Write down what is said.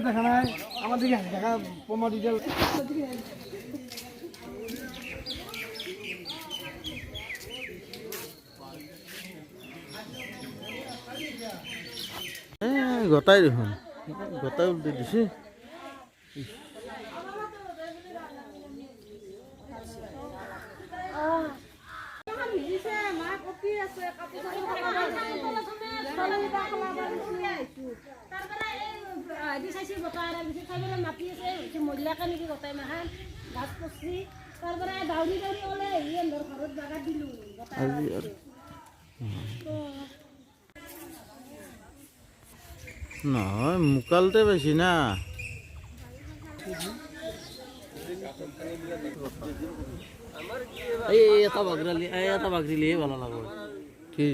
দেখা নাই আমার দিকে দেখা প্রমো ডিটেল গতাই দেখোন গতাই উল্টে দিছে নহয় মুকালতে বেছি না এটা বাগরালি ভালো লাগবে কি